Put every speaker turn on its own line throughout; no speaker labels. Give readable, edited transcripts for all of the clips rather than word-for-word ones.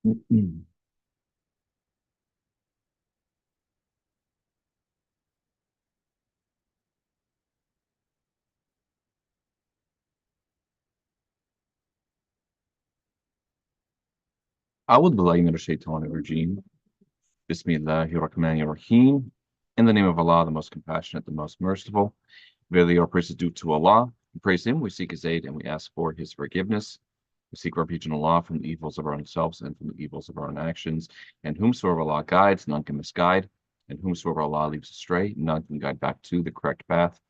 أعوذ بالله من الشيطان الرجيم. Bismillahir Rahmanir Rahim. In the name of Allah, the most compassionate, the most merciful. Verily, our praise is due to Allah. We praise Him, we seek His aid, and we ask for His forgiveness. We seek refuge in Allah from the evils of our own selves and from the evils of our own actions. And whomsoever Allah guides, none can misguide. And whomsoever Allah leaves astray, none can guide back to the correct path.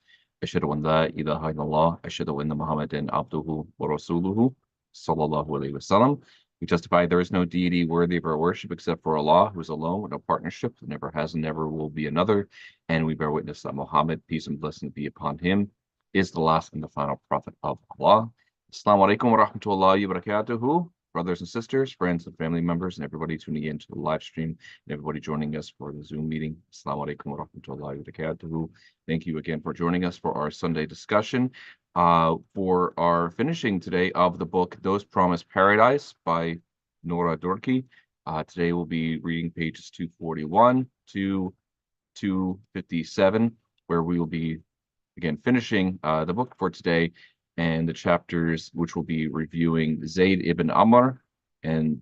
Ashhadu an la ilaha illallah. Ashhadu anna Muhammadan abduhu wa rasuluhu. Sallallahu alayhi wasallam. We testify there is no deity worthy of our worship except for Allah, who is alone with no partnership, who never has and never will be another. And we bear witness that Muhammad, peace and blessing be upon him, is the last and the final prophet of Allah. Assalamu alaikum wa rahmatullahi wa barakatuhu. Brothers and sisters, friends and family members, and everybody tuning in to the live stream, and everybody joining us for the Zoom meeting. Assalamu alaikum wa rahmatullahi wa barakatuhu. Thank you again for joining us for our Sunday discussion. For our finishing today of the book Those Promised Paradise by Noura Durkee. Today we'll be reading pages 241 to 257, where we will be again finishing the book for today and the chapters which we'll be reviewing Zaid ibn Amr and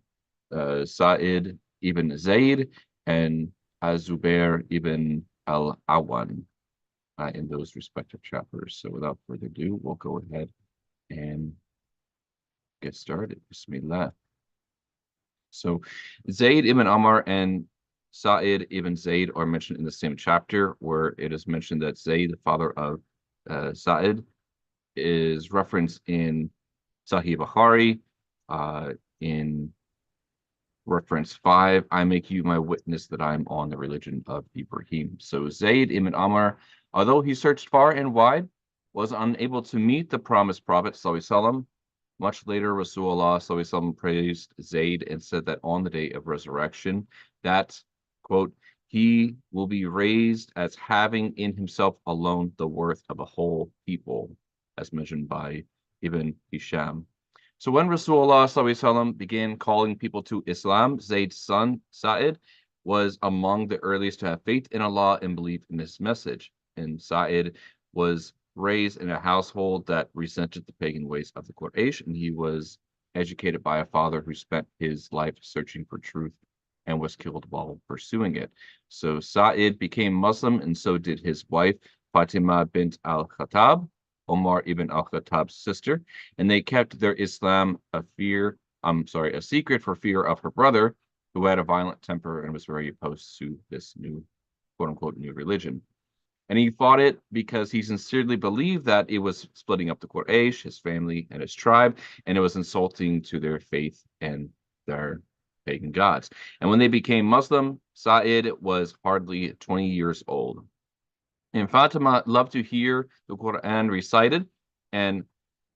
Zaid ibn Zaid and Az-Zubair ibn al-Awwan in those respective chapters. So without further ado, we'll go ahead and get started. Bismillah. So Zaid ibn Amr and Sa'id ibn Zaid are mentioned in the same chapter, where it is mentioned that Zaid, the father of Sa'id, is referenced in Sahih Bukhari in reference 5, I make you my witness that I am on the religion of Ibrahim. So Zaid ibn Amr, although he searched far and wide, was unable to meet the promised Prophet ﷺ. Much later, Rasulullah ﷺ praised Zaid and said that on the day of resurrection, that, quote, he will be raised as having in himself alone the worth of a whole people, as mentioned by Ibn Hisham. So when Rasulullah ﷺ began calling people to Islam, Zayd's son, Sa'id, was among the earliest to have faith in Allah and believe in his message. And Sa'id was raised in a household that resented the pagan ways of the Quraysh, and he was educated by a father who spent his life searching for truth and was killed while pursuing it. So Sa'id became Muslim, and so did his wife, Fatima bint al-Khattab, Omar ibn al-Khattab's sister, and they kept their Islam a secret for fear of her brother, who had a violent temper and was very opposed to this new, quote unquote, new religion. And he fought it because he sincerely believed that it was splitting up the Quraysh, his family, and his tribe, and it was insulting to their faith and their pagan gods. And when they became Muslim, Sa'id was hardly 20 years old. And Fatima loved to hear the Quran recited, and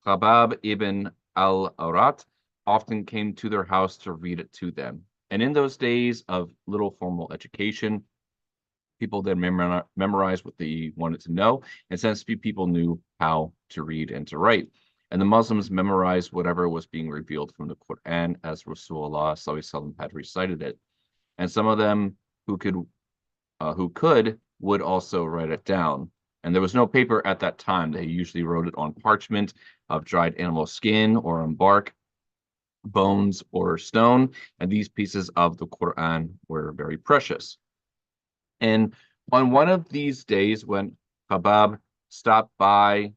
Khabab ibn al-Arat often came to their house to read it to them. And in those days of little formal education, people then memorized what they wanted to know, and since few people knew how to read and to write. And the Muslims memorized whatever was being revealed from the Quran as Rasulullah ﷺ had recited it. And some of them who could would also write it down. And there was no paper at that time. They usually wrote it on parchment of dried animal skin or on bark, bones, or stone. And these pieces of the Quran were very precious. And on one of these days when Khabab stopped by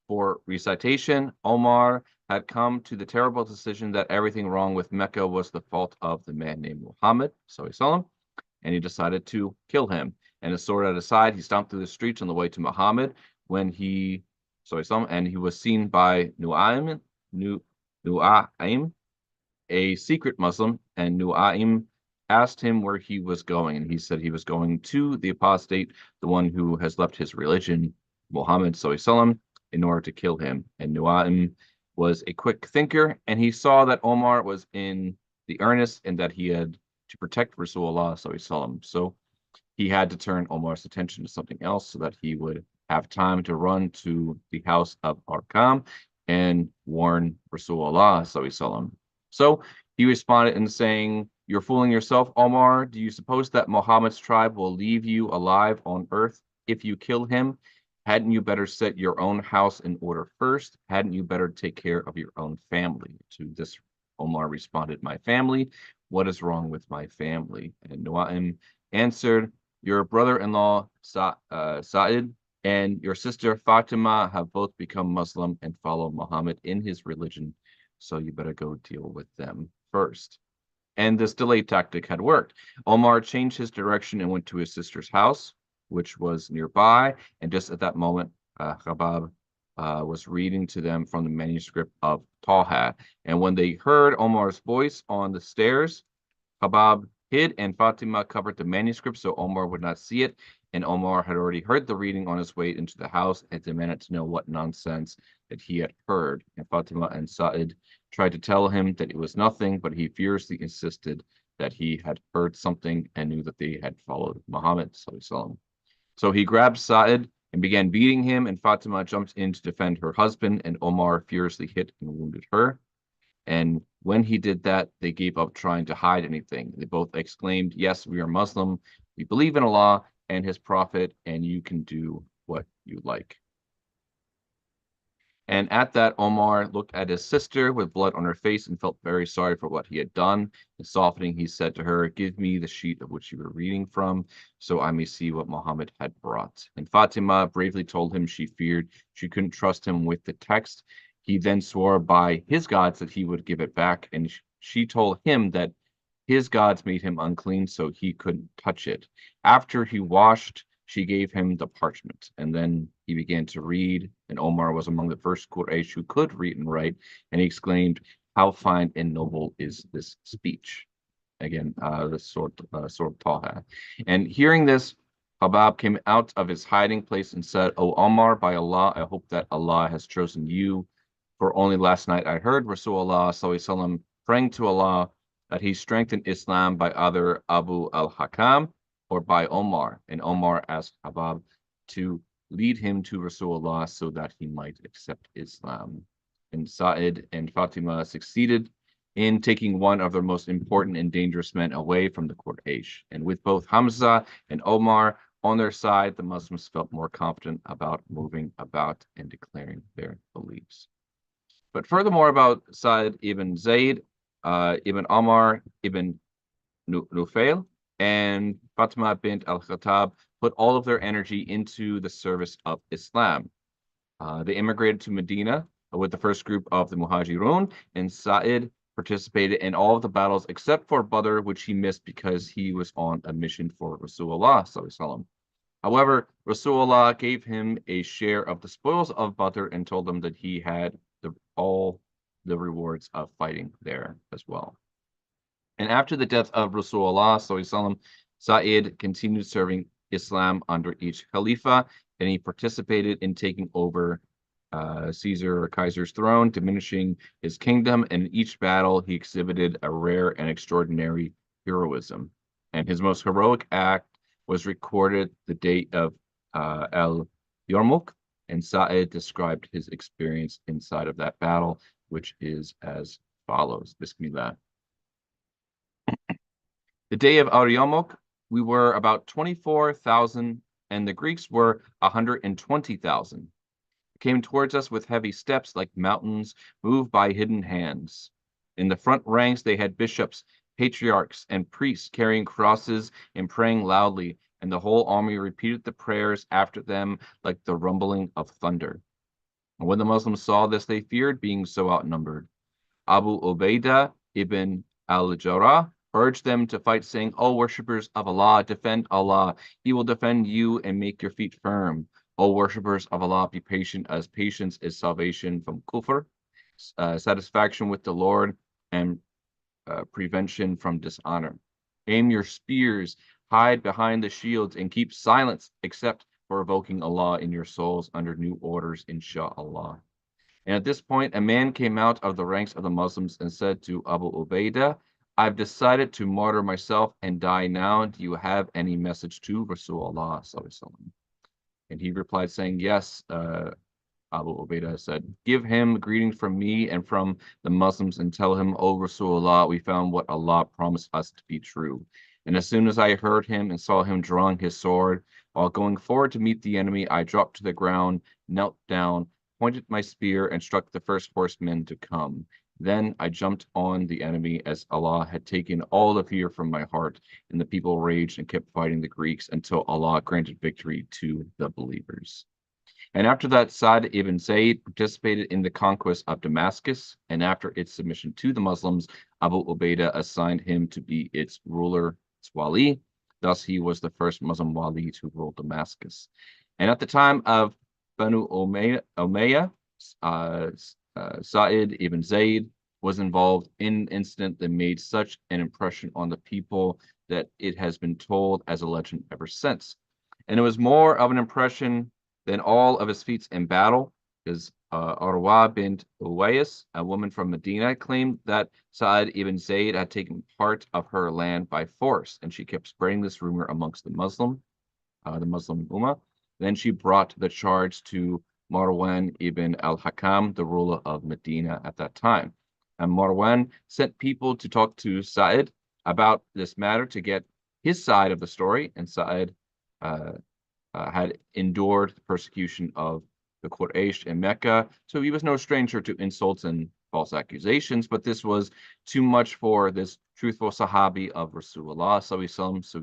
for recitation, Omar had come to the terrible decision that everything wrong with Mecca was the fault of the man named Muhammad, and he decided to kill him. And his sword at his side, he stomped through the streets on the way to Muhammad and he was seen by Nu'aym, a secret Muslim, and Nu'aym asked him where he was going, and he said he was going to the apostate, the one who has left his religion, Muhammad in order to kill him. And Nu'aym was a quick thinker, and he saw that Omar was in the earnest and that he had to protect Rasulullah. So he had to turn Omar's attention to something else so that he would have time to run to the house of Arqam and warn Rasulullah. So he responded in saying, "You're fooling yourself, Omar. Do you suppose that Muhammad's tribe will leave you alive on earth if you kill him? Hadn't you better set your own house in order first? Hadn't you better take care of your own family?" To this, Omar responded, "My family? What is wrong with my family?" And Nuaim answered, "Your brother-in-law, Zaid, and your sister Fatima have both become Muslim and follow Muhammad in his religion, so you better go deal with them first." And this delay tactic had worked. Omar changed his direction and went to his sister's house, which was nearby. And just at that moment, Khabab was reading to them from the manuscript of Taha. And when they heard Omar's voice on the stairs, Habab hid and Fatima covered the manuscript so Omar would not see it. And Omar had already heard the reading on his way into the house and demanded to know what nonsense that he had heard. And Fatima and Said tried to tell him that it was nothing, but he fiercely insisted that he had heard something and knew that they had followed Muhammad. So he grabbed Said and began beating him, and Fatima jumped in to defend her husband, and Omar furiously hit and wounded her. And when he did that, they gave up trying to hide anything. They both exclaimed, "Yes, we are Muslim. We believe in Allah and His Prophet, and you can do what you like." And at that, Omar looked at his sister with blood on her face and felt very sorry for what he had done. And softening, he said to her, "Give me the sheet of which you were reading from, so I may see what Muhammad had brought." And Fatima bravely told him she feared she couldn't trust him with the text. He then swore by his gods that he would give it back, and she told him that his gods made him unclean, so he couldn't touch it. After he washed, she gave him the parchment, and then he began to read. And Omar was among the first Quraysh who could read and write, and he exclaimed, "How fine and noble is this speech!" Again, the sword Taha. And hearing this, Habab came out of his hiding place and said, "O Omar, by Allah, I hope that Allah has chosen you. For only last night I heard Rasulullah SAW praying to Allah that he strengthened Islam by either Abu al-Hakam or by Omar." And Omar asked Habab to lead him to Rasulullah so that he might accept Islam. And Sa'id and Fatima succeeded in taking one of their most important and dangerous men away from the Quraysh. And with both Hamza and Omar on their side, the Muslims felt more confident about moving about and declaring their beliefs. But furthermore about Sa'id ibn Zaid, ibn Omar ibn Nufail, and Fatima bint al-Khattab put all of their energy into the service of Islam. They immigrated to Medina with the first group of the Muhajirun, and Sa'id participated in all of the battles except for Badr, which he missed because he was on a mission for Rasulullah sallallahu alaihi wasallam. However, Rasulullah gave him a share of the spoils of Badr and told him that he had all the rewards of fighting there as well. And after the death of Rasulullah sallallahu, Zaid continued serving Islam under each Khalifa, and he participated in taking over Caesar or Kaiser's throne, diminishing his kingdom. And in each battle, he exhibited a rare and extraordinary heroism. And his most heroic act was recorded the day of El Yarmouk, and Sa'id described his experience inside of that battle, which is as follows. Bismillah. The day of Al Yarmouk, we were about 24,000, and the Greeks were 120,000. Came towards us with heavy steps like mountains moved by hidden hands. In the front ranks, they had bishops, patriarchs, and priests carrying crosses and praying loudly, and the whole army repeated the prayers after them like the rumbling of thunder. And when the Muslims saw this, they feared being so outnumbered. Abu Ubaidah ibn al-Jarrah urged them to fight, saying, "O worshippers of Allah, defend Allah. He will defend you and make your feet firm. O worshippers of Allah, be patient, as patience is salvation from kufr, satisfaction with the Lord, and prevention from dishonor. Aim your spears, hide behind the shields, and keep silence except for evoking Allah in your souls under new orders, inshallah." And at this point, a man came out of the ranks of the Muslims and said to Abu Ubaidah, "I've decided to martyr myself and die now. Do you have any message to Rasulullah sallallahu alaihi wasallam?" And he replied saying, "Yes, Abu Ubaidah said, "Give him greetings from me and from the Muslims and tell him, O Rasulullah, we found what Allah promised us to be true." And as soon as I heard him and saw him drawing his sword, while going forward to meet the enemy, I dropped to the ground, knelt down, pointed my spear, and struck the first horseman to come. Then I jumped on the enemy as Allah had taken all the fear from my heart, and the people raged and kept fighting the Greeks until Allah granted victory to the believers. And after that, Saad ibn Zaid participated in the conquest of Damascus, and after its submission to the Muslims, Abu Ubaidah assigned him to be its ruler, its wali. Thus, he was the first Muslim wali to rule Damascus. And at the time of Banu Umayyah, Sa'id ibn Zaid was involved in an incident that made such an impression on the people that it has been told as a legend ever since. And it was more of an impression than all of his feats in battle, because Urwa bint Uwais, a woman from Medina, claimed that Sa'id ibn Zayd had taken part of her land by force, and she kept spreading this rumor amongst the Muslim Ummah. Then she brought the charge to Marwan ibn al-Hakam, the ruler of Medina at that time. And Marwan sent people to talk to Sa'id about this matter to get his side of the story, and Sa'id had endured the persecution of the Quraysh in Mecca, so he was no stranger to insults and false accusations, but this was too much for this truthful Sahabi of Rasulullah, so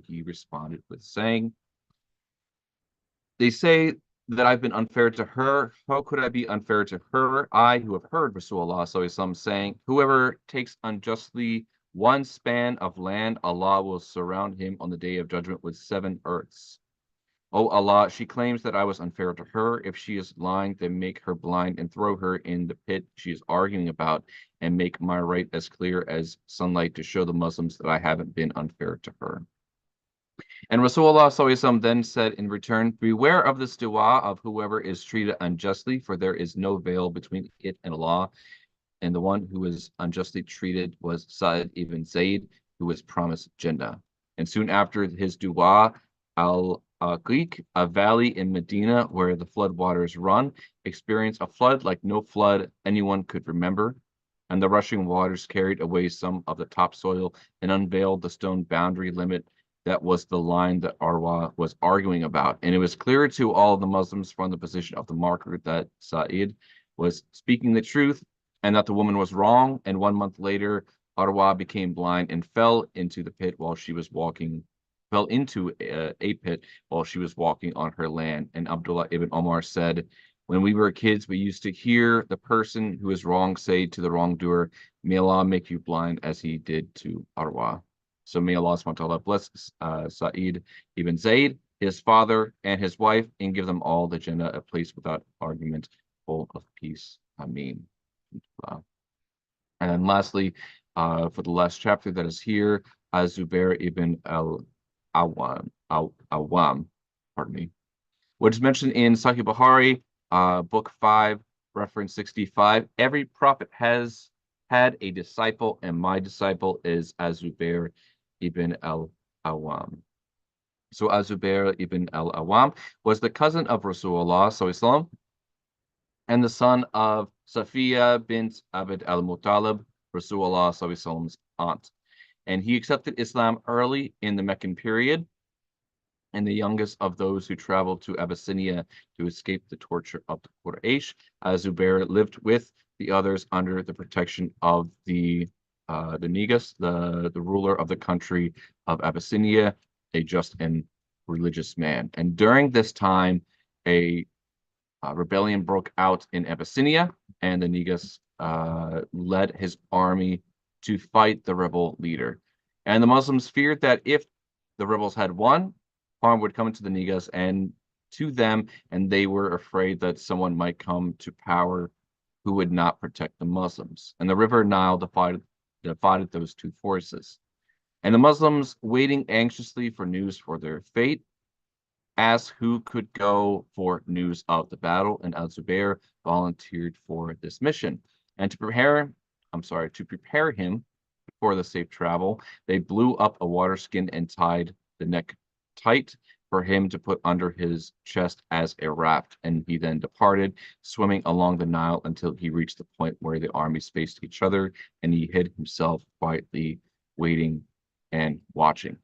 he responded with saying, "They say that I've been unfair to her. How could I be unfair to her? I, who have heard Rasulullah saying, whoever takes unjustly one span of land, Allah will surround him on the day of judgment with 7 earths. O Allah, she claims that I was unfair to her. If she is lying, then make her blind and throw her in the pit she is arguing about, and make my right as clear as sunlight to show the Muslims that I haven't been unfair to her." And Rasulullah then said in return, "Beware of this dua of whoever is treated unjustly, for there is no veil between it and Allah." And the one who was unjustly treated was Sa'id ibn Zayd, who was promised Jannah. And soon after his dua, Al-Aqiq, a valley in Medina where the flood waters run, experienced a flood like no flood anyone could remember. And the rushing waters carried away some of the topsoil and unveiled the stone boundary limit that was the line that Urwa was arguing about. And it was clear to all of the Muslims from the position of the marker that Sa'id was speaking the truth and that the woman was wrong. And 1 month later, Urwa became blind and fell into a pit while she was walking on her land. And Abdullah ibn Omar said, "When we were kids, we used to hear the person who is wrong say to the wrongdoer, 'May Allah make you blind,' as he did to Urwa." So may Allah SWT bless Sa'id ibn Zayd, his father, and his wife, and give them all the Jannah, a place without argument, full of peace. Ameen. And then lastly, for the last chapter that is here, Az-Zubair ibn Awwan, pardon me, which is mentioned in Sahih Bukhari, book 5, reference 65. Every prophet has had a disciple, and my disciple is Az-Zubair ibn al-Awwam. So Az-Zubair ibn al-Awwam was the cousin of Rasulullah SAW and the son of Safiya bint Abd al-Muttalib, Rasulullah SAW's aunt. And he accepted Islam early in the Meccan period, and the youngest of those who traveled to Abyssinia to escape the torture of the Quraysh. Az-Zubair lived with the others under the protection of the Negus, the ruler of the country of Abyssinia, a just and religious man. And during this time, a rebellion broke out in Abyssinia, and the Negus led his army to fight the rebel leader. And the Muslims feared that if the rebels had won, harm would come to the Negus and to them, and they were afraid that someone might come to power who would not protect the Muslims. And the river Nile divided those two forces. And the Muslims, waiting anxiously for news for their fate, asked who could go for news of the battle, and Az-Zubair volunteered for this mission. And to prepare him for the safe travel, they blew up a water skin and tied the neck tight. for him to put under his chest as a raft, and he then departed, swimming along the Nile until he reached the point where the armies faced each other, and he hid himself quietly, waiting and watching.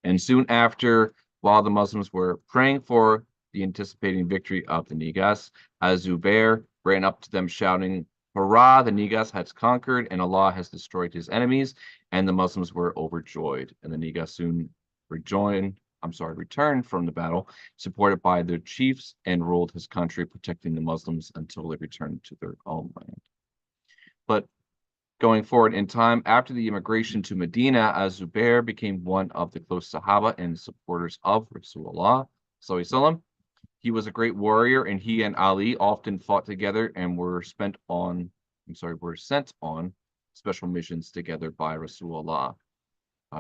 And soon after, while the Muslims were praying for the anticipating victory of the Negus, Az-Zubair ran up to them shouting, "Hurrah, the Negus has conquered and Allah has destroyed his enemies." And the Muslims were overjoyed. And the Negus soon returned from the battle, supported by their chiefs, and ruled his country, protecting the Muslims until they returned to their own land. But going forward in time, after the immigration to Medina, Az-Zubair became one of the close Sahaba and supporters of Rasulullah Sallallahu Alaihi Wasallam. He was a great warrior, and he and Ali often fought together and were sent on special missions together by Rasulullah.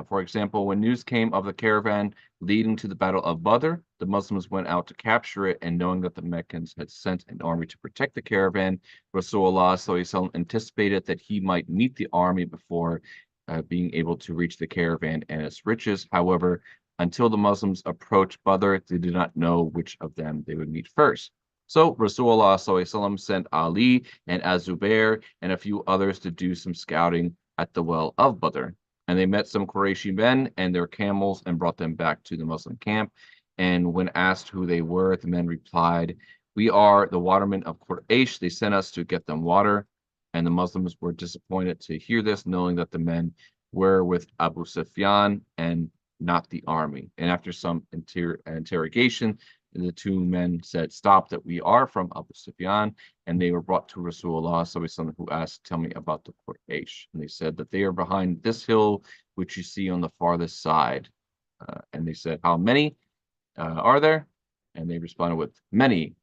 For example, when news came of the caravan leading to the Battle of Badr, the Muslims went out to capture it, and knowing that the Meccans had sent an army to protect the caravan, Rasulullah Sallallahu Alaihi Wasallam anticipated that he might meet the army before being able to reach the caravan and its riches. However, until the Muslims approached Badr, they did not know which of them they would meet first. So Rasulullah Sallallahu Alaihi Wasallam sent Ali and Az-Zubair and a few others to do some scouting at the well of Badr. And they met some Qurayshi men and their camels and brought them back to the Muslim camp. And when asked who they were, the men replied, "We are the watermen of Quraysh. They sent us to get them water." And the Muslims were disappointed to hear this, knowing that the men were with Abu Sufyan and not the army. And after some interrogation, the two men said, "Stop, that we are from Abu Sufyan." And they were brought to Rasulullah Sallallahu Alaihi Wasallam, who asked, "Tell me about the Quraysh." And they said that they are behind this hill, which you see on the farthest side. And they said, "How many are there?" And they responded with, "Many."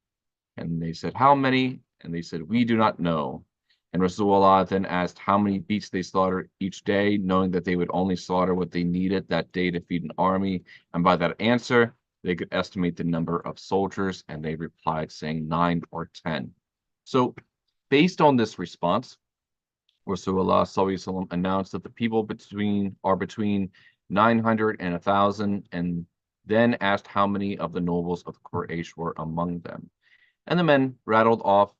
And they said, "How many?" And they said, "We do not know." And Rasulullah then asked how many beasts they slaughtered each day, knowing that they would only slaughter what they needed that day to feed an army. And by that answer, they could estimate the number of soldiers, and they replied saying 9 or 10. So based on this response, Rasulullah Sallallahu Alaihi Wasallam announced that the people are between 900 and 1,000, and then asked how many of the nobles of Quraysh were among them. And the men rattled off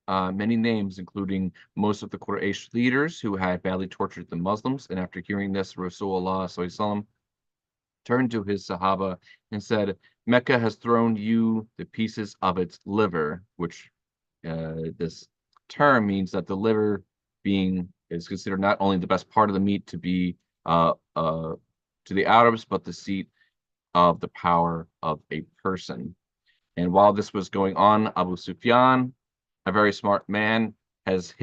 many names, including most of the Quraysh leaders who had badly tortured the Muslims. And after hearing this, Rasulullah Sallallahu Alaihi Wasallam turned to his Sahaba and said, "Mecca has thrown you the pieces of its liver," which this term means that the liver is considered not only the best part of the meat to be to the Arabs, but the seat of the power of a person. And while this was going on, Abu Sufyan, a very smart man, had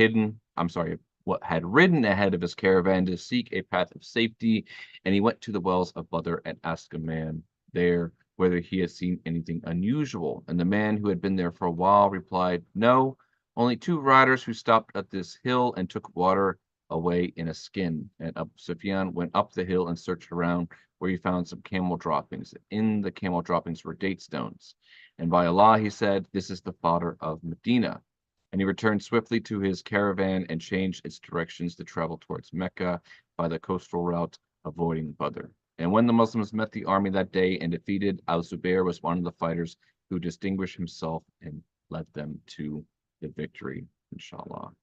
ridden ahead of his caravan to seek a path of safety, and he went to the wells of Badr and asked a man there whether he had seen anything unusual. And the man, who had been there for a while, replied, "No, only 2 riders who stopped at this hill and took water away in a skin." And Abu Sufyan went up the hill and searched around, where he found some camel droppings. In the camel droppings were date stones. And by Allah, he said, "This is the fodder of Medina." And he returned swiftly to his caravan and changed its directions to travel towards Mecca by the coastal route, avoiding Badr. And when the Muslims met the army that day and defeated, Al-Zubair was one of the fighters who distinguished himself and led them to the victory, inshallah.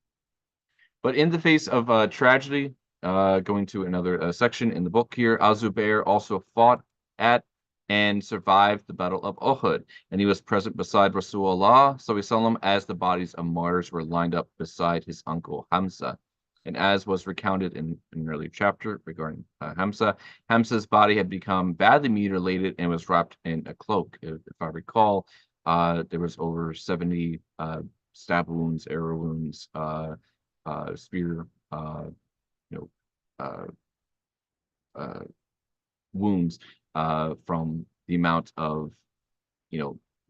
But in the face of tragedy, going to another section in the book here, Al-Zubair also fought at and survived the Battle of Uhud, and he was present beside Rasulullah Sallallahu Alaihi Wasallam as the bodies of martyrs were lined up beside his uncle Hamza. And as was recounted in an earlier chapter regarding Hamza's body had become badly mutilated and was wrapped in a cloak. If I recall, there was over 70 stab wounds, arrow wounds, spear, wounds from the amount of,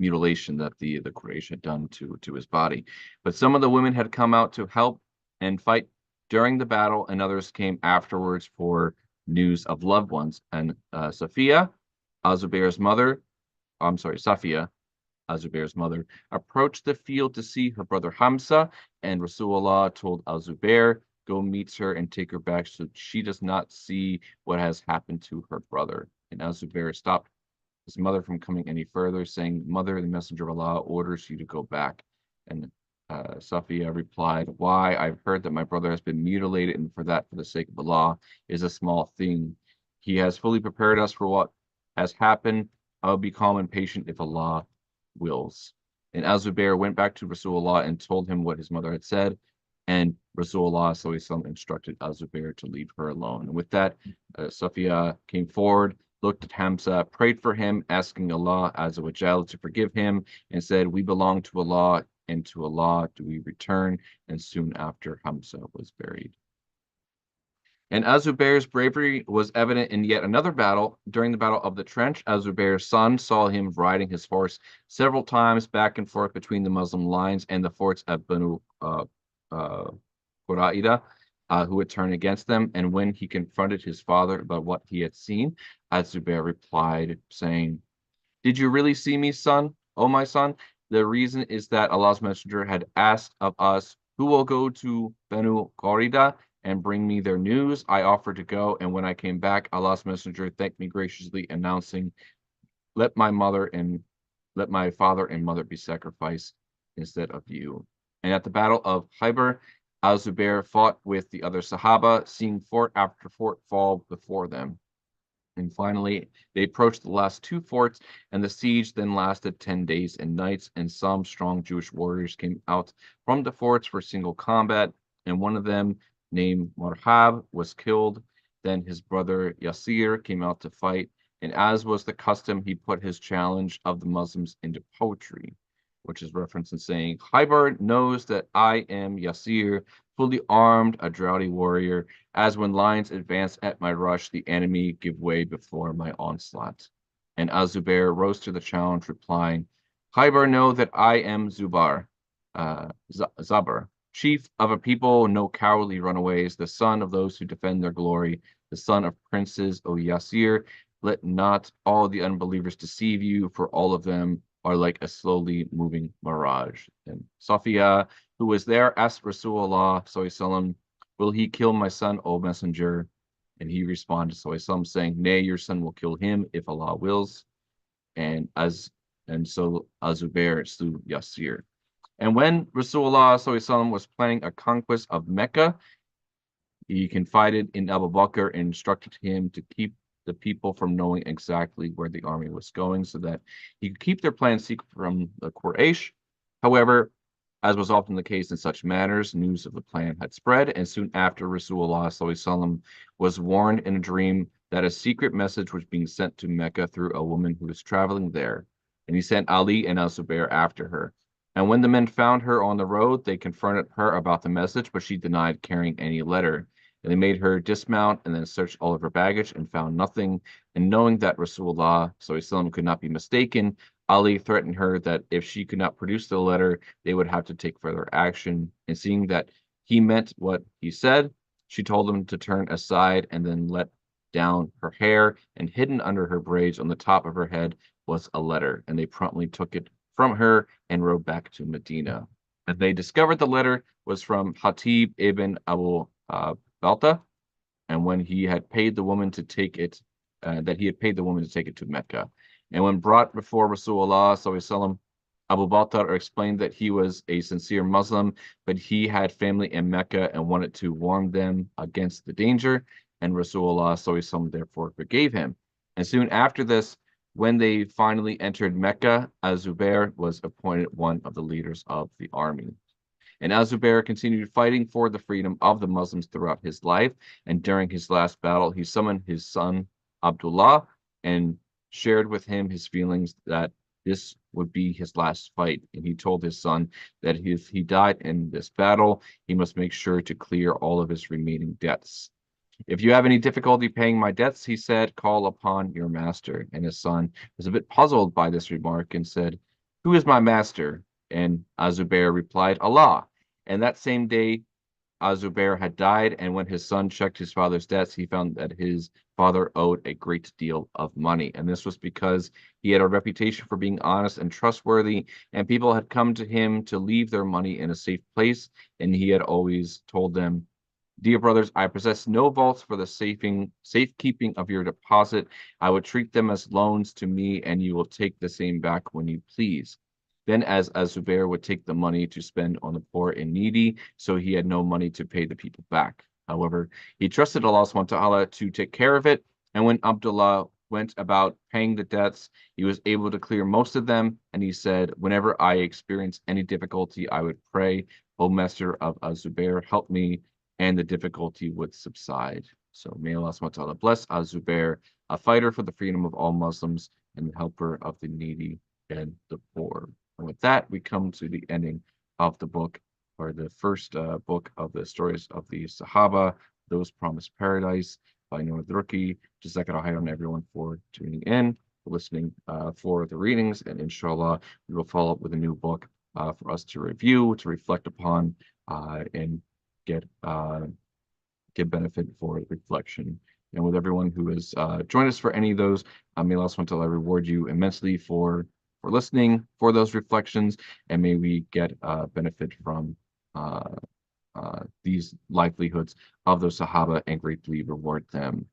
mutilation that the Quraysh had done to his body. But some of the women had come out to help and fight during the battle, and others came afterwards for news of loved ones. And Safiya, Az-Zubair's mother, approached the field to see her brother Hamza, and Rasulullah told Al-Zubair, "Go meet her and take her back so she does not see what has happened to her brother." And Al-Zubair stopped his mother from coming any further, saying, "Mother, the messenger of Allah orders you to go back." And Safiya replied, "Why? I've heard that my brother has been mutilated, and for the sake of Allah, is a small thing. He has fully prepared us for what has happened. I'll be calm and patient if Allah wills." And Az-Zubair went back to Rasulullah and told him what his mother had said. And Rasulullah ﷺ instructed Az-Zubair to leave her alone. And with that, Safiya came forward, looked at Hamza, prayed for him, asking Allah Azza wa Jal to forgive him, and said, "We belong to Allah, and to Allah do we return." And soon after, Hamza was buried. And Az-Zubair's bravery was evident in yet another battle. During the Battle of the Trench, Az-Zubair's son saw him riding his horse several times back and forth between the Muslim lines and the forts at Banu Quraidah, who had turned against them. And when he confronted his father about what he had seen, Az-Zubair replied, saying, "Did you really see me, son? Oh, my son, the reason is that Allah's Messenger had asked of us, who will go to Banu Quraidah and bring me their news. I offered to go, and when I came back, Allah's Messenger thanked me graciously, announcing, let my father and mother be sacrificed instead of you." And at the Battle of Khaybar, Az-Zubair fought with the other Sahaba, seeing fort after fort fall before them. And finally, they approached the last two forts, and the siege then lasted 10 days and nights, and some strong Jewish warriors came out from the forts for single combat, and one of them, named Marhab, was killed. Then his brother Yasir came out to fight, and as was the custom, he put his challenge of the Muslims into poetry, which is referenced in saying, "Khaybar knows that I am Yasir, fully armed, a doughty warrior, as when lions advance at my rush, the enemy give way before my onslaught." And Az-Zubair rose to the challenge, replying, "Khaybar know that I am Zabar, chief of a people, no cowardly runaways, the son of those who defend their glory, the son of princes, O Yasir. Let not all the unbelievers deceive you, for all of them are like a slowly moving mirage." And Safiya, who was there, asked Rasulullah SAW, "Will he kill my son, O Messenger?" And he responded, SAW, saying, "Nay, your son will kill him if Allah wills." And so Az-Zubair slew Yasir. And when Rasulullah SAW was planning a conquest of Mecca, he confided in Abu Bakr and instructed him to keep the people from knowing exactly where the army was going so that he could keep their plans secret from the Quraysh. However, as was often the case in such matters, news of the plan had spread, and soon after, Rasulullah SAW was warned in a dream that a secret message was being sent to Mecca through a woman who was traveling there, and he sent Ali and Az-Zubair after her. And when the men found her on the road, they confronted her about the message, but she denied carrying any letter. And they made her dismount and then searched all of her baggage and found nothing. And knowing that Rasulullah SAW could not be mistaken, Ali threatened her that if she could not produce the letter, they would have to take further action. And seeing that he meant what he said, she told him to turn aside and then let down her hair, and hidden under her braids on the top of her head was a letter. And they promptly took it from her and rode back to Medina. And they discovered the letter was from Hatib ibn Abu Balta, and when he had paid the woman to take it, to Mecca. And when brought before Rasulullah SAW, Abu Balta explained that he was a sincere Muslim, but he had family in Mecca and wanted to warn them against the danger, and Rasulullah SAW therefore forgave him. And soon after this, when they finally entered Mecca, Az-Zubair was appointed one of the leaders of the army. And Az-Zubair continued fighting for the freedom of the Muslims throughout his life. And during his last battle, he summoned his son Abdullah and shared with him his feelings that this would be his last fight. And he told his son that if he died in this battle, he must make sure to clear all of his remaining debts. "If you have any difficulty paying my debts," he said, "call upon your master." And his son was a bit puzzled by this remark and said, "Who is my master?" And Az-Zubair replied, "Allah." And that same day, Az-Zubair had died, and when his son checked his father's debts, he found that his father owed a great deal of money. And this was because he had a reputation for being honest and trustworthy, and people had come to him to leave their money in a safe place, and he had always told them Dear brothers, I possess no vaults for the safekeeping of your deposit. I would treat them as loans to me, and you will take the same back when you please. Then, as Az-Zubair would take the money to spend on the poor and needy, so he had no money to pay the people back. However, he trusted Allah subhanahu wa ta'ala to take care of it, and when Abdullah went about paying the debts, he was able to clear most of them, and he said, whenever I experience any difficulty, I would pray, O Master of Az-Zubair, help me, and the difficulty would subside. So may Allah subhanahu wa ta'ala bless Az-Zubair, a fighter for the freedom of all Muslims and the helper of the needy and the poor. And with that, we come to the ending of the book, or the first book of the stories of the Sahaba, Those Promised Paradise by Noura Durkee. Jazakallah on everyone for tuning in, for listening for the readings, and inshallah, we will follow up with a new book for us to review, to reflect upon, and get benefit for reflection. And with everyone who has joined us for any of those, may Allah subhanahu wa ta'ala reward you immensely for listening, for those reflections, and may we get benefit from these livelihoods of those Sahaba and greatly reward them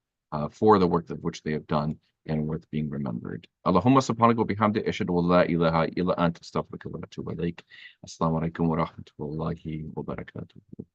for the work of which they have done and worth being remembered. Allahumma subhanaka wa bihamdi ashhadu an la ilaha illa anta astaghfiruka wa atubu ilaik. Assalamu alaikum wa rahmatullahi wa barakatuh.